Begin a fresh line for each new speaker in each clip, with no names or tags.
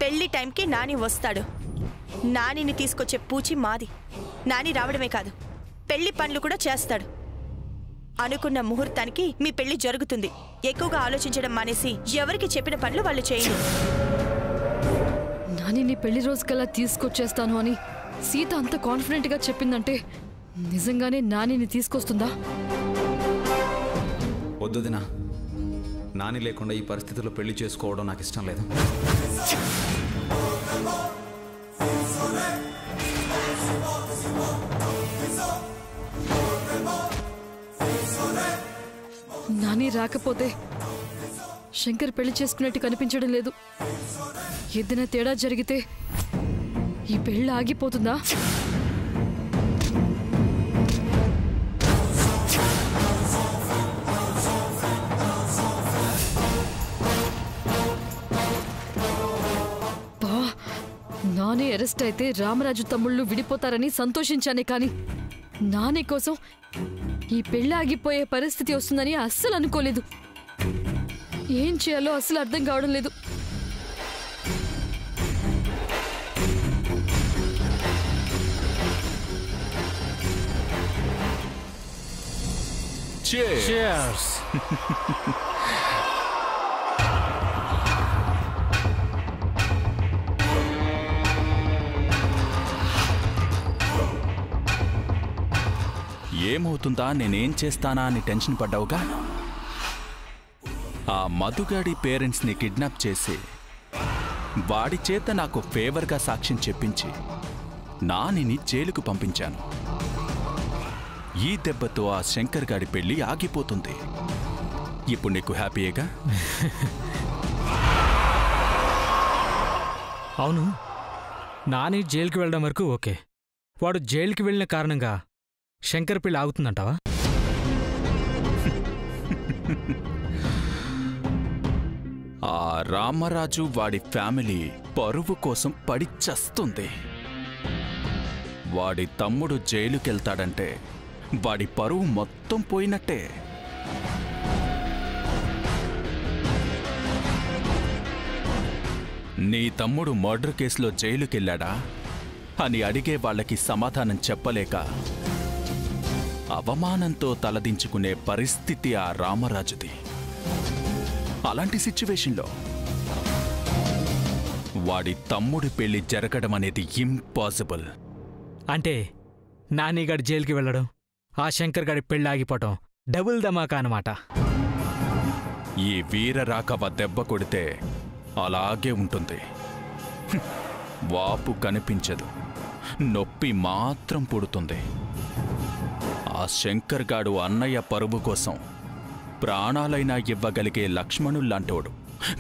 పెళ్లి టైంకి నాని వస్తాడు. నానిని తీసుకొచ్చే పూచి మాది. నాని రావడమే కాదు, పెళ్లి పనులు కూడా చేస్తాడు. అనుకున్న ముహూర్తానికి మీ పెళ్లి జరుగుతుంది. ఎక్కువగా ఆలోచించడం మానేసి ఎవరికి చెప్పిన పనులు వాళ్ళు చేయండి.
నానిని పెళ్లి రోజుకల్లా తీసుకొచ్చేస్తాను అని సీత అంత కాన్ఫిడెంట్ గా చెప్పిందంటే నిజంగానే నానిని తీసుకొస్తుందా?
వద్దుదినా, నాని లేకుండా ఈ పరిస్థితుల్లో పెళ్లి చేసుకోవడం నాకు ఇష్టం లేదు.
నాని రాకపోతే శంకర్ పెళ్లి చేసుకున్నట్టు కనిపించడం లేదు. ఏదైనా తేడా జరిగితే ఈ పెళ్లి ఆగిపోతుందా? నాని అరెస్ట్ అయితే రామరాజు తమ్ముళ్ళు విడిపోతారని సంతోషించానే కానీ నాని కోసం ఈ పెళ్లి ఆగిపోయే పరిస్థితి వస్తుందని అస్సలు అనుకోలేదు. ఏం చేయాలో అస్సలు అర్థం కావడం లేదు.
Cheers.
ఏమవుతుందా, నేనేం చేస్తానా అని టెన్షన్ పడ్డావుగా. ఆ మధుగాడి పేరెంట్స్ని కిడ్నాప్ చేసి వాడి చేత నాకు ఫేవర్గా సాక్ష్యం చెప్పించి నానిని జైలుకు పంపించాను. ఈ దెబ్బతో ఆ శంకర్ గాడి పెళ్లి ఆగిపోతుంది. ఇప్పుడు నీకు హ్యాపీయేగా?
అవును, నాని జైలుకి వెళ్ళడం వరకు ఓకే. వాడు జైలుకి వెళ్ళిన కారణంగా శంకర్ పెళ్లి ఆగుతుందంటావా?
ఆ రామరాజు వాడి ఫ్యామిలీ పరువు కోసం పడి చస్తుంది. వాడి తమ్ముడు జైలుకెళ్తాడంటే వాడి పరువు మొత్తం పోయినట్టే. నీ తమ్ముడు మర్డర్ కేసులో జైలుకెళ్ళాడా అని అడిగే వాళ్ళకి సమాధానం చెప్పలేక అవమానంతో తలదించుకునే పరిస్థితి ఆ రామరాజుది. అలాంటి సిచ్యువేషన్లో వాడి తమ్ముడి పెళ్లి జరగడం అనేది ఇంపాసిబుల్.
అంటే నానిగాడి జైలుకి వెళ్ళడం, ఆ శంకర్ గాడి పెళ్లి ఆగిపోవటం డబుల్ ధమాకా అన్నమాట.
ఈ వీరరాకవ దెబ్బ కొడితే అలాగే ఉంటుంది. వాపు కనిపించదు, నొప్పి మాత్రం పుడుతుంది. ఆ శంకర్ గాడు అన్నయ్య పరువు కోసం ప్రాణాలైనా ఇవ్వగలిగే లక్ష్మణుల్లాంటోడు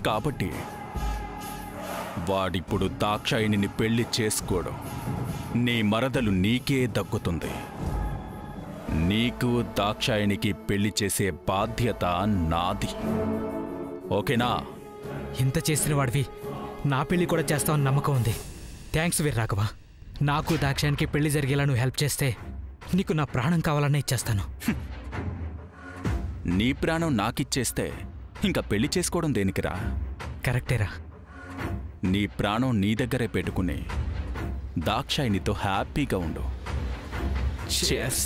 కాబట్టి వాడిప్పుడు దాక్షాయిని పెళ్లి చేసుకోడు. నీ మరదలు నీకే దక్కుతుంది. నీకు దాక్షాయినికి పెళ్లి చేసే బాధ్యత నాది. ఓకేనా?
ఇంత చేసిన వాడివి నా పెళ్లి కూడా చేస్తావని నమ్మకం ఉంది. థ్యాంక్స్ వీర్రాఘవ. నాకు దాక్షాయినికి పెళ్లి జరిగేలా నువ్వు హెల్ప్ చేస్తే నీకు నా ప్రాణం కావాలనే ఇచ్చేస్తాను.
నీ ప్రాణం నాకిచ్చేస్తే ఇంకా పెళ్లి చేసుకోవడం దేనికిరా?
కరెక్టేరా.
నీ ప్రాణం నీ దగ్గరే పెట్టుకుని దాక్షాయినితో హ్యాపీగా ఉండు. Cheers.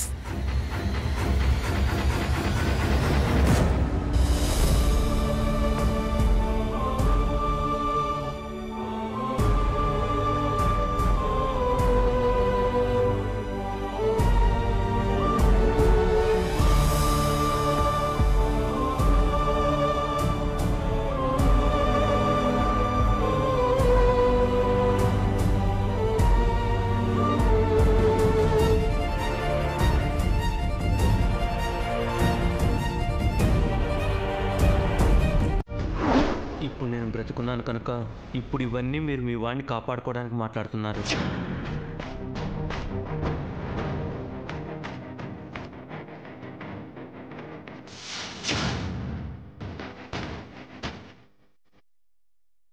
ఇప్పుడు నేను బ్రతుకున్నాను కనుక ఇప్పుడు ఇవన్నీ మీరు మీ వాడిని కాపాడుకోవడానికి మాట్లాడుతున్నారు.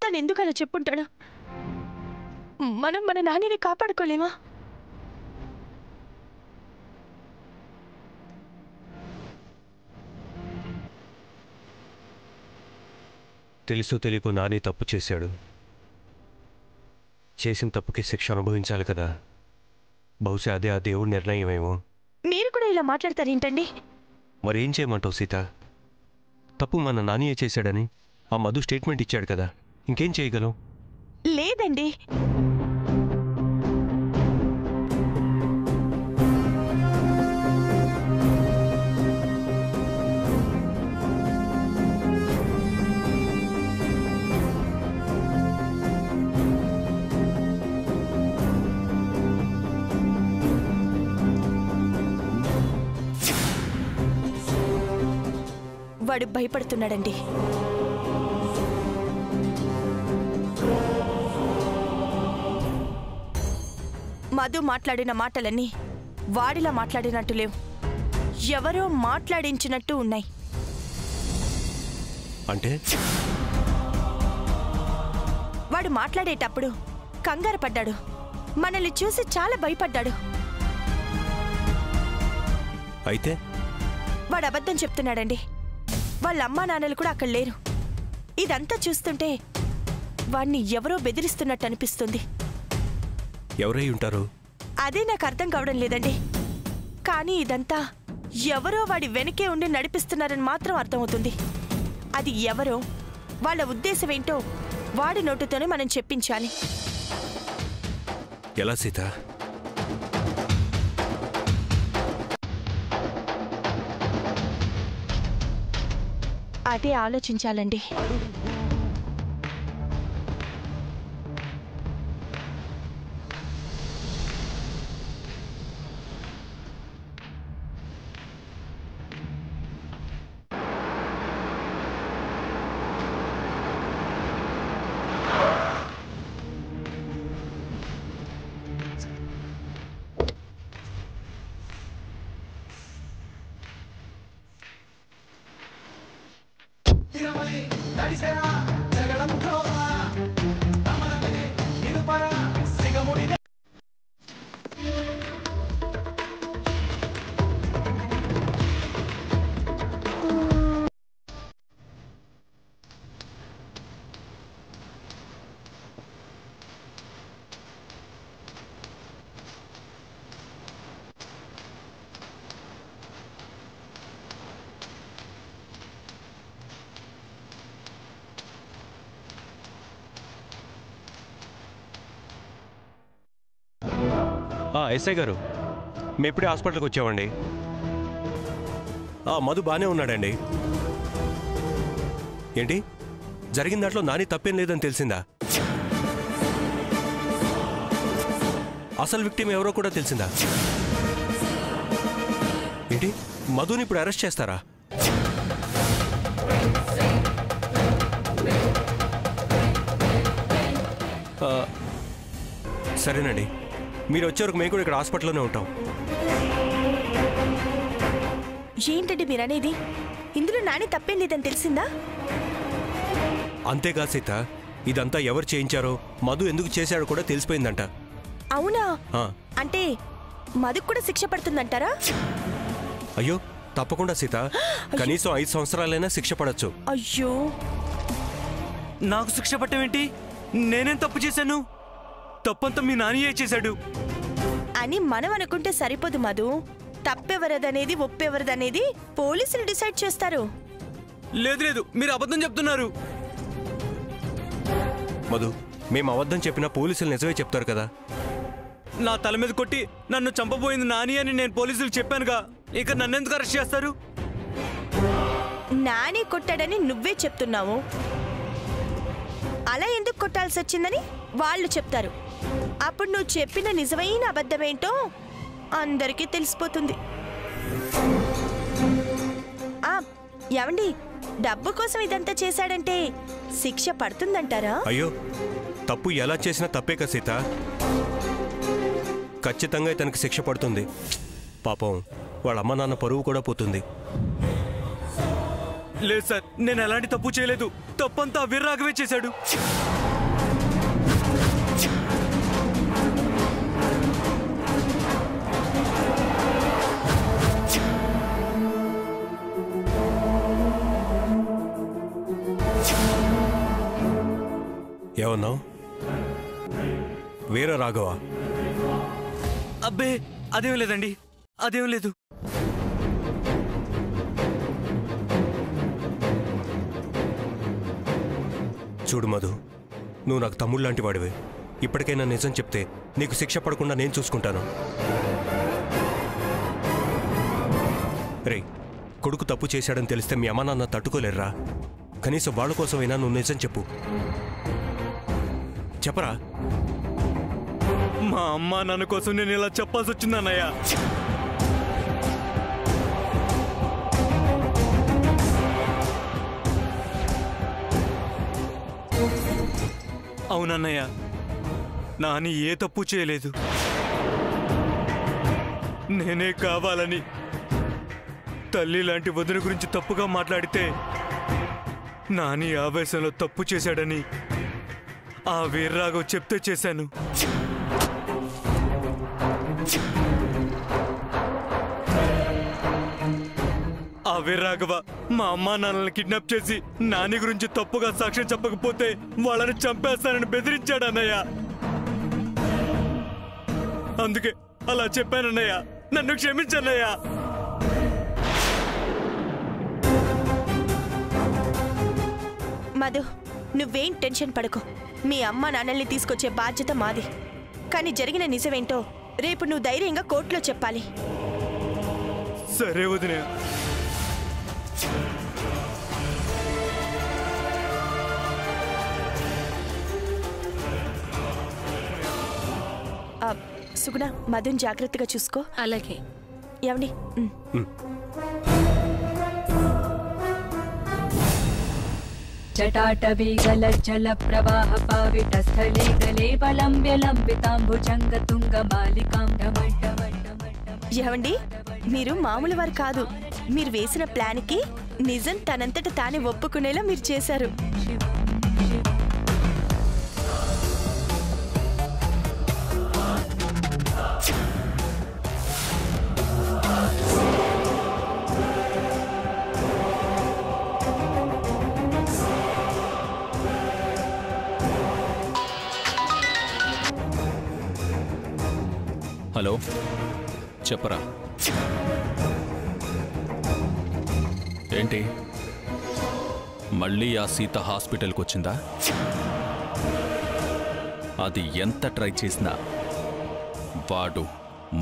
తను ఎందుకలా చెప్పుంటాడు? మనం మన నానిని కాపాడుకోలేమా?
తెలుసు తెలియకు నాని తప్పు చేశాడు.
చేసిన తప్పుకి శిక్ష అనుభవించాలి కదా. బహుశా అదే ఆ దేవుడి నిర్ణయమేమో.
మీరు కూడా ఇలా మాట్లాడతారేంటండి?
మరేం చేయమంటావు సీత? తప్పు మన నానియే చేశాడని ఆ మధు స్టేట్మెంట్ ఇచ్చాడు కదా, ఇంకేం చేయగలం?
లేదండి, వాడు భయపడుతున్నాడండి. మధు మాట్లాడిన మాటలన్నీ వాడిలా మాట్లాడినట్టు లేవు, ఎవరో మాట్లాడించినట్టు ఉన్నాయి.
అంటే
వాడు మాట్లాడేటప్పుడు కంగారు పడ్డాడు, మనల్ని చూసి చాలా భయపడ్డాడు.
అయితే
వాడు అబద్ధం చెప్తున్నాడండి. వాళ్ళ అమ్మా నాన్నలు కూడా అక్కడ లేరు. ఇదంతా చూస్తుంటే వాడిని ఎవరో బెదిరిస్తున్నట్టు అనిపిస్తుంది.
ఎవరై ఉంటారు?
అదే నాకు అర్థం కావడం లేదండి. కానీ ఇదంతా ఎవరో వాడి వెనకే ఉండి నడిపిస్తున్నారని మాత్రం అర్థమవుతుంది. అది ఎవరో, వాళ్ళ ఉద్దేశం ఏంటో వాడి నోటుతోనే మనం చెప్పించాలి.
ఎలా సీత?
అదే ఆలోచించాలండి.
ఎస్ఐ గారు, మేము ఇప్పుడే హాస్పిటల్కి వచ్చామండి. మధు బాగానే ఉన్నాడండి. ఏంటి జరిగిన దాంట్లో నాని తప్పేం లేదని తెలిసిందా? అసలు విక్టిమ్ ఎవరో కూడా తెలిసిందా? ఏంటి మధుని ఇప్పుడు అరెస్ట్ చేస్తారా? సరేనండి, మీరు వచ్చే వరకు మేము కూడా ఇక్కడ హాస్పిటల్లోనే ఉంటాం.
ఏంటంటే మీరనేది? ఇందులో నాని తప్పేం లేదని తెలిసిందా?
అంతేగా సీత, ఇదంతా ఎవరు చేయించారో, మధు ఎందుకు చేశాడో కూడా తెలిసిపోయిందంట.
అవునా? అంటే మధుకు కూడా శిక్ష పడుతుందంటారా?
అయ్యో తప్పకుండా సీత, కనీసం 5 సంవత్సరాలైనా శిక్ష పడచ్చు.
అయ్యో,
నాకు శిక్ష పట్టమేంటి? నేనేం తప్పు చేశాను? తప్పంతా మీ నానియే చేశాడు
అని మనం అనుకుంటే సరిపోదు మధు. తప్పెవరదనేది ఒప్పెవరదనేది పోలీసులు డిసైడ్ చేస్తారు.
లేదు లేదు, మీరు అబద్ధం చెప్తున్నారు.
మధు, మేము అబద్ధం చెప్పినా పోలీసులు నిజమే చెప్తారు కదా.
నా తల మీద కొట్టి నన్ను చంపబోయింది నాని అని నేను పోలీసులకు చెప్పానుగా, ఇక నన్నెందుకు అరెస్ట్ చేస్తారు?
నాని కొట్టాడని నువ్వే చెప్తున్నావు, అలా ఎందుకు కొట్టాల్సి వచ్చిందని వాళ్ళు చెప్తారు. అప్పుడు నువ్వు చెప్పిన నిజమైన అబద్ధమేంటో అందరికీ తెలిసిపోతుంది. ఏమండి, డబ్బు కోసం ఇదంతా చేశాడంటే శిక్ష పడుతుందంటారా?
అయ్యో, తప్పు ఎలా చేసినా తప్పే కదా సీత. ఖచ్చితంగా ఇతనికి శిక్ష పడుతుంది. పాపం వాళ్ళ అమ్మ నాన్న పరువు కూడా పోతుంది.
లేదు సార్, నేను ఎలాంటి తప్పు చేయలేదు. తప్పంతా వీర్రాఘవే చేశాడు.
ఏమన్నావు?
వీర రాఘవ.
అబ్బే అదేం లేదండి, అదేం లేదు.
చూడు మధు, నువ్వు నాకు తమ్ముడు లాంటి వాడివే. ఇప్పటికైనా నిజం చెప్తే నీకు శిక్ష పడకుండా నేను చూసుకుంటాను. రే, కొడుకు తప్పు చేశాడని తెలిస్తే మీ అమ్మ నాన్న తట్టుకోలేర్రా. కనీసం వాళ్ళ కోసమైనా నువ్వు నిజం చెప్పు. చెప్పరా?
మా అమ్మ నాన్న కోసం నేను ఇలా చెప్పాల్సి వచ్చిందన్నయ్య. అవునన్నయ్య, నాని ఏ తప్పు చేయలేదు. నేనే కావాలని తల్లి లాంటి వదిన గురించి తప్పుగా మాట్లాడితే నాని ఆవేశంలో తప్పు చేశాడని ఆ వీర్రాఘవ్ చెప్తే చేశాను. ఆ వీర్రాఘవ మా అమ్మా నాన్నల్ని కిడ్నాప్ చేసి నాని గురించి తప్పుగా సాక్ష్యం చెప్పకపోతే వాళ్ళని చంపేస్తానని బెదిరించాడు అన్నయ్య. అందుకే అలా చెప్పానన్నయ్య, నన్ను క్షమించన్నయ్య.
మధు, నువ్వేం టెన్షన్ పడకు. మీ అమ్మ నాన్నల్ని తీసుకొచ్చే బాధ్యత మాది. కానీ జరిగిన నిజమేంటో రేపు నువ్వు ధైర్యంగా కోర్టులో చెప్పాలి.
సరే వదినే.
సుగుణ, మధుని జాగ్రత్తగా చూసుకో.
అలాగే.
ఏమండి?
जटाटवीगलज्जल प्रवाह पावितस्थले गले बलम्ब्य लम्बिताम्बुजंग तुंग मालिकां
ఏమండి, మీరు మామూలు వారు కాదు. మీరు వేసిన ప్లాన్కి నిజం తనంతట తానే ఒప్పుకునేలా మీరు చేశారు.
హలో, చెప్పరా. ఏంటి, మళ్ళీ ఆ సీత హాస్పిటల్కి వచ్చిందా? అది ఎంత ట్రై చేసినా వాడు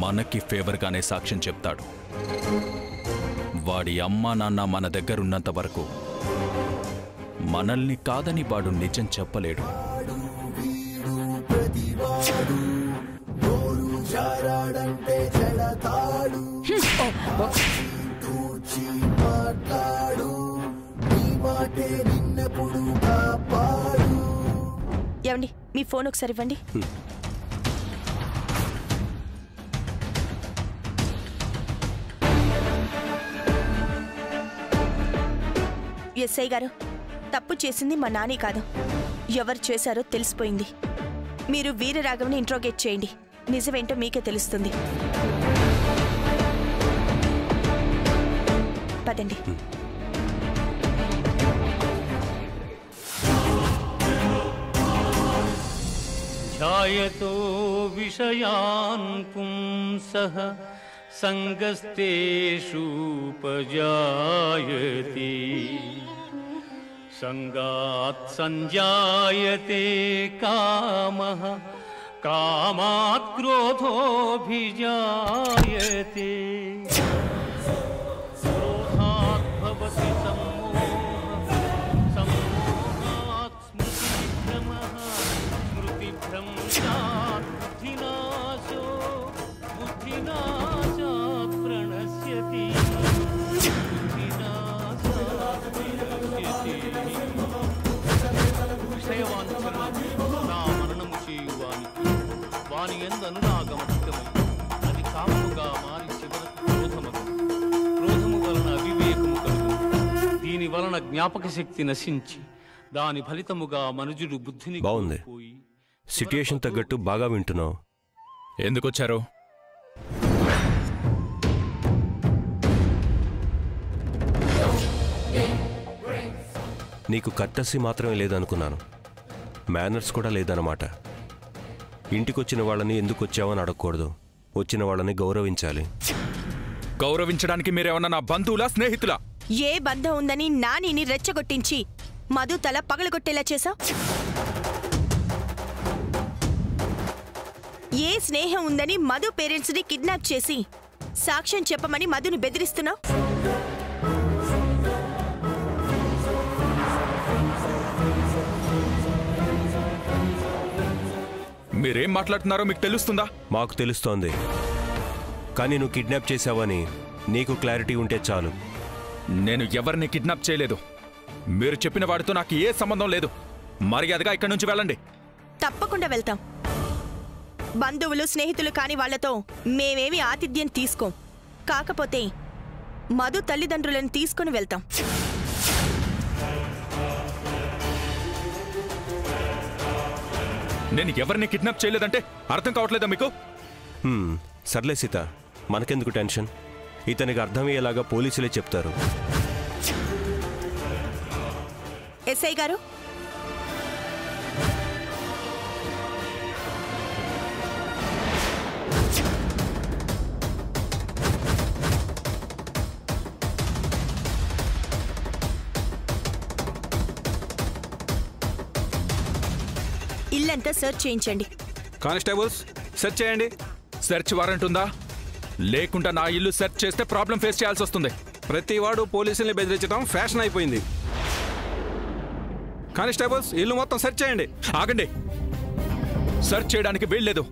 మనకి ఫేవర్గానే సాక్ష్యం చెప్తాడు. వాడి అమ్మా నాన్న మన దగ్గరున్నంత వరకు మనల్ని కాదని వాడు నిజం చెప్పలేడు.
ఏమండి, మీ ఫోన్ ఒకసారి ఇవ్వండి. ఎస్ఐ గారు, తప్పు చేసింది మా నాని కాదు. ఎవరు చేశారో తెలిసిపోయింది. మీరు వీరరాఘవని ఇంట్రోగేట్ చేయండి. నిజమేంటో మీకే తెలుస్తుంది. పదండి.
ధ్యాయతో విషయాన్ పుంసః సంగస్తేషూపజాయతే సంగాత్ సంజాయతే కామః కామాత్ క్రోధోభిజాయతే క్రోధాత్ భవతి సమ్మోహః సమ్మోహాత్ స్మృతిభ్రమః స్మృతిభ్రంశాత్ బుద్ధినాశో బుద్ధినాశాత్ ప్రణశ్యతి బుద్ధినాశాత్ ప్రణశ్యతి విషయవాంఛనము నా మరణము చేయువానికి వాని యందు అనురాగమధికమై అది కామముగా మారి చివరకు క్రోధమగు. క్రోధము వలన అవివేకము కలుగు. దీని వలన జ్ఞాపక శక్తి నశించి దాని ఫలితముగా మనుజుడు బుద్ధిని
బాగుంది. సిట్యుయేషన్ తగ్గట్టు బాగా వింటున్నావు.
ఎందుకొచ్చారు?
నీకు కర్టసీ మాత్రమే లేదనుకున్నాను, మేనర్స్ కూడా లేదన్నమాట. ఇంటికొచ్చిన వాళ్ళని ఎందుకు వచ్చావని అడగకూడదు, వచ్చిన వాళ్ళని గౌరవించాలి.
గౌరవించడానికి మీరేమన్నా నా బంధువులా, స్నేహితులా?
ఏ బంధం ఉందని నానిని రెచ్చగొట్టించి మధు తల పగలగొట్టేలా చేశావు? ఏ స్నేహం ఉందని మధు పేరెంట్స్ని కిడ్నాప్ చేసి సాక్ష్యం చెప్పమని మధుని బెదిరిస్తున్నావు?
మీరేం మాట్లాడుతున్నారో మీకు తెలుస్తుందా?
మాకు తెలుస్తోంది, కానీ నువ్వు కిడ్నాప్ చేశావని నీకు క్లారిటీ ఉంటే చాలు.
నేను ఎవరిని కిడ్నాప్ చేయలేదు. మీరు చెప్పిన వాడితో నాకు ఏ సంబంధం లేదు. మర్యాదగా ఇక్కడి నుంచి వెళ్ళండి.
తప్పకుండా వెళ్తాం. బంధువులు స్నేహితులు కాని వాళ్లతో మేమేమి ఆతిథ్యం తీసుకోం. కాకపోతే మధు తల్లిదండ్రులను తీసుకుని వెళ్తాం.
నేను ఎవరిని కిడ్నాప్ చేయలేదంటే అర్థం కావట్లేదా మీకు?
సర్లే సీత, మనకెందుకు టెన్షన్? ఇతనికి అర్థమయ్యేలాగా పోలీసులే చెప్తారు.
ఎస్ఐ గారు, ఇల్లంతా సెర్చ్ చేయించండి.
కానిస్టేబుల్స్ సెర్చ్ చేయండి.
సెర్చ్ వారెంట్ ఉందా? లేకుండా నా ఇల్లు సెర్చ్ చేస్తే ప్రాబ్లం ఫేస్ చేయాల్సి వస్తుంది.
ప్రతి వాడు పోలీసుల్ని బెదిరించడం ఫ్యాషన్ అయిపోయింది. కానిస్టేబుల్స్ ఇల్లు మొత్తం సెర్చ్ చేయండి.
ఆగండి, సెర్చ్ చేయడానికి వీల్లేదు.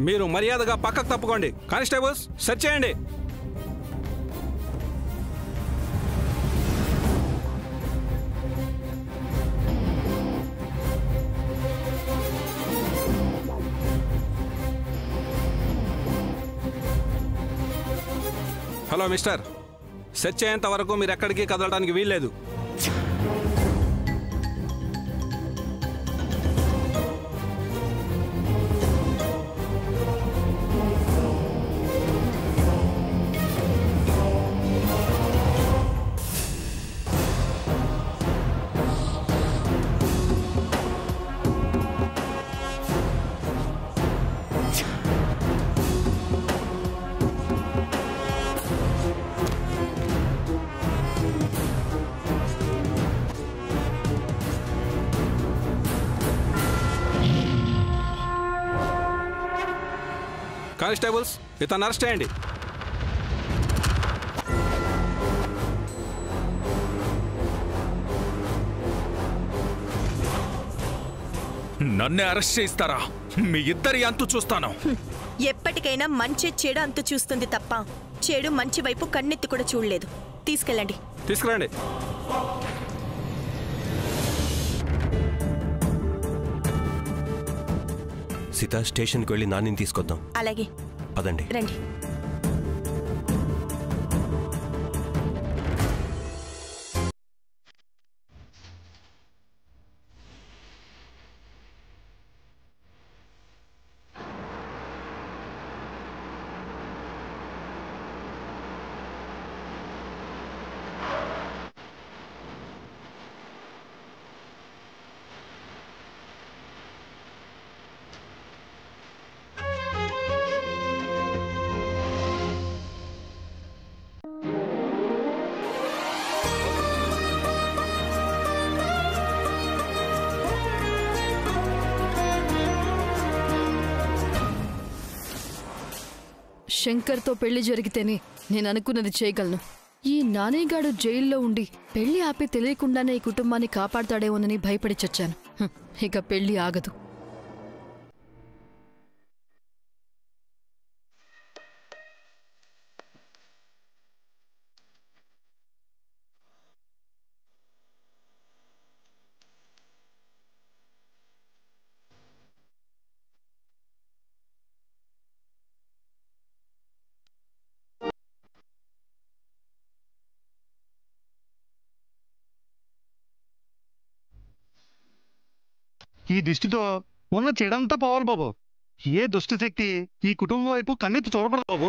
మీరు మర్యాదగా పక్కకు తప్పుకోండి. కానిస్టేబుల్స్ సెర్చ్ చేయండి. హలో మిస్టర్, సెర్చ్ అయ్యేంత వరకు మీరు ఎక్కడికి కదలడానికి వీల్లేదు. కానిస్టేబుల్స్ ఇతను అరెస్ట్ చేయండి.
నన్నే అరెస్ట్ చేయిస్తారా? మీ ఇద్దరి అంతు చూస్తాను.
ఎప్పటికైనా మంచి చెడు అంతు చూస్తుంది తప్ప చెడు మంచి వైపు కన్నెత్తి కూడా చూడలేదు. తీసుకెళ్ళండి.
తీసుకురండి.
సీత, స్టేషన్కి వెళ్ళి నానిని తీసుకొద్దాం.
అలాగే,
పదండి.
రండి.
శంకర్తో పెళ్లి జరిగితేనే నేను అనుకున్నది చేయగలను. ఈ నానేగాడు జైల్లో ఉండి పెళ్లి ఆపి తెలియకుండానే ఈ కుటుంబాన్ని కాపాడతాడేమోనని భయపడి చచ్చాను. ఇక పెళ్లి ఆగదు.
ఈ దృష్టితో ఉన్న చెడంతా పోవాలి బాబు. ఏ దుష్ట శక్తి ఈ కుటుంబం వైపు కన్నెత్తి చూడకూడదు బాబు.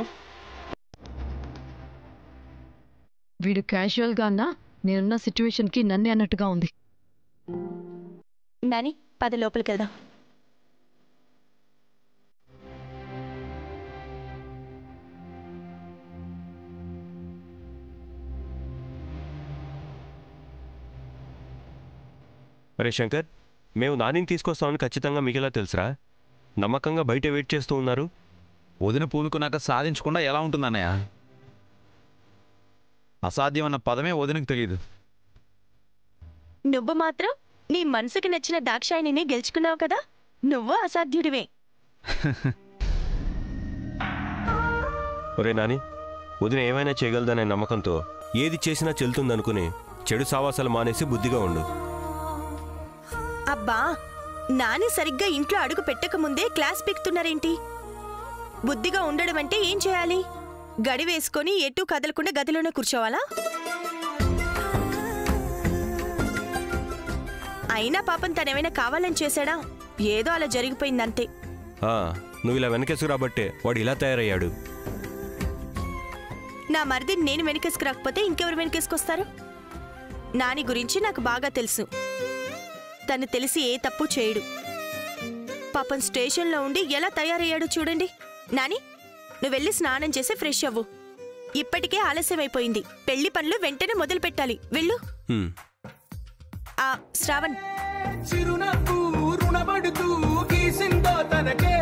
వీడు క్యాజువల్గా అన్నా నేనున్న సిచ్యువేషన్కి నన్నే అన్నట్టుగా ఉంది.
నాని, పద లోపలికి వెళ్దాం.
అరే శంకర్, మేము నానిని తీసుకొస్తామని ఖచ్చితంగా మీకెలా తెలుసురా? నమ్మకంగా బయట వెయిట్ చేస్తూ ఉన్నారు.
వదిన పూనుకున్నాక సాధించకుండా ఎలా ఉంటుందన్నయ్య? అసాధ్యం అన్న పదమే వదినకు తెలియదు.
నువ్వు మాత్రం నీ మనసుకి నచ్చిన దాక్షాయిని గెలుచుకున్నావు కదా, నువ్వు అసాధ్యుడివే.
ఒరే నాని, వదిన ఏమైనా చేయగలదనే నమ్మకంతో
ఏది చేసినా చెల్తుందనుకుని చెడు సావాసాలు మానేసి బుద్ధిగా ఉండు.
అబ్బా, నాని సరిగ్గా ఇంట్లో అడుగు పెట్టకముందే క్లాస్ పీకుతున్నారేంటి? బుద్ధిగా ఉండడం అంటే ఏం చేయాలి? గడి వేసుకొని ఎటూ కదలకుండా గదిలోనే కూర్చోవాలా? అయినా పాపం తనేమైనా కావాలని చేశాడా? ఏదో అలా జరిగిపోయిందంతే.
నువ్వు ఇలా వెనకేసుకురాబట్టే వాడు ఇలా తయారయ్యాడు.
నా మరిదిని నేను వెనకేసుకురాకపోతే ఇంకెవరు వెనకేసుకొస్తారు? నాని గురించి నాకు బాగా తెలుసు. తను తెలిసి ఏ తప్పు చేయడు. పాపం స్టేషన్లో ఉండి ఎలా తయారయ్యాడు చూడండి. నాని, నువ్వు వెళ్ళి స్నానం చేసి ఫ్రెష్ అవ్వు. ఇప్పటికే ఆలస్యమైపోయింది. పెళ్లి పనులు వెంటనే మొదలు పెట్టాలి. వెళ్ళు. శ్రావణ్, చిరునవ్వు రుణపడుతూ గీసిందో తనకే